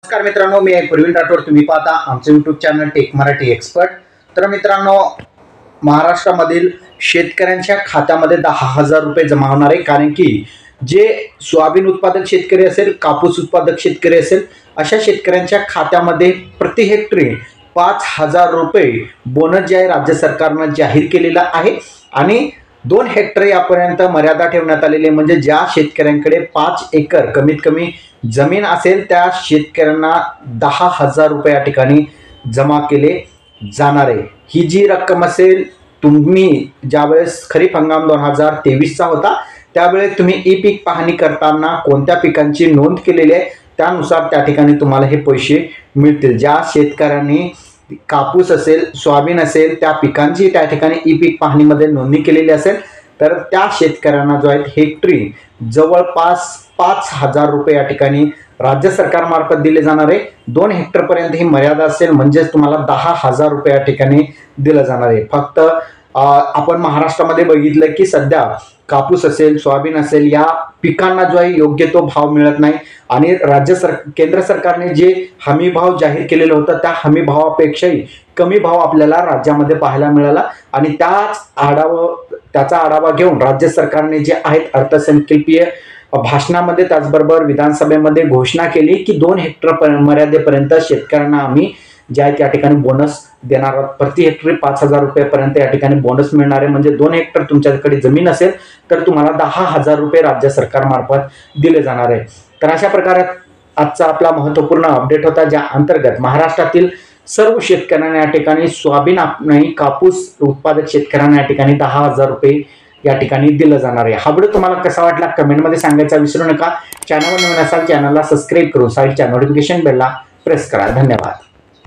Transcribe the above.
नमस्कार मित्रांनो, मी आहे प्रवीण राठोड. तुम्ही पाहता आमचे YouTube channel tech Marathi expert. तर मित्रांनो, महाराष्ट्रामधील शेतकऱ्यांच्या खात्यामध्ये 10,000 रुपये जमा होणार आहे. कारण की जे सोयाबीन उत्पादक शेतकरी असेल, कापूस उत्पादक शेतकरी असेल, अशा शेतकऱ्यांच्या खात्यामध्ये प्रति हेक्टरी 5,000 रुपये बोनस जे आहे राज्य सरकारनं जाहीर केलेला आहे. आणि 2 हेक्टर यापर्यंत मर्यादा ठेवण्यात आलेली आहे. म्हणजे ज्या शेतकऱ्यांकडे 5 एकर कमीत कमी जमीन असेल त्या शेतकऱ्यांना 10,000 रुपये या ठिकाणी जमा केले जाणार आहे. ही जी रक्कम असेल, तुम्ही ज्यावेळेस खरीप हंगाम 2023चा होता त्यावेळेस तुम्ही ई पीक पाहणी करताना कोणत्या पिकांची नोंद केलेली आहे त्यानुसार त्या ठिकाणी तुम्हाला हे पैसे मिळतील. ज्या शेतकऱ्यांनी कापूस असेल, सोयाबीन असेल, त्या पिकांची त्या ठिकाणी ई पीक पाहणीमध्ये नोंदणी केलेली असेल तर त्या शेतकऱ्यांना जो आहे हेक्टरी जवळपास 5,000 रुपये या ठिकाणी राज्य सरकारमार्फत दिले जाणार आहे. 2 हेक्टरपर्यंत ही मर्यादा असेल म्हणजेच तुम्हाला 10,000 रुपये या ठिकाणी दिलं जाणार आहे. फक्त आपण महाराष्ट्रामध्ये बघितलं की सध्या कापूस असेल, सोयाबीन असेल या पिकांना जो आहे योग्य तो भाव मिळत नाही. आणि केंद्र सरकारने जे हमी भाव जाहीर केलेलं होतं त्या हमी भावापेक्षाही कमी भाव आपल्याला राज्यामध्ये पाहायला मिळाला. आणि त्याचा आढावा घेऊन राज्य सरकारने जे आहेत अर्थसंकल्पीय भाषणामध्ये त्याचबरोबर विधानसभेमध्ये घोषणा केली की 2 हेक्टर मर्यादेपर्यंत शेतकऱ्यांना आम्ही जे आहे त्या ठिकाणी बोनस देणार आहोत. प्रति हेक्टरी 5,000 रुपयेपर्यंत या ठिकाणी बोनस मिळणार आहे. म्हणजे 2 हेक्टर तुमच्याकडे जमीन असेल तर तुम्हाला 10,000 रुपये राज्य सरकारमार्फत दिले जाणार आहे. तर अशा प्रकारे आजचा आपला महत्त्वपूर्ण अपडेट होता, ज्या अंतर्गत महाराष्ट्रातील सर्व शेतकऱ्यांना या ठिकाणी सोयाबीन आणि कापूस उत्पादक शेतकऱ्यांना या ठिकाणी 10,000 रुपये या ठिकाणी दिलं जाणार आहे. हा व्हिडिओ तुम्हाला कसा वाटला कमेंटमध्ये सांगायचा विसरू नका. चॅनलवर नवीन असाल चॅनलला सबस्क्राईब करून साईडच्या नोटिफिकेशन बेलला प्रेस करा. धन्यवाद.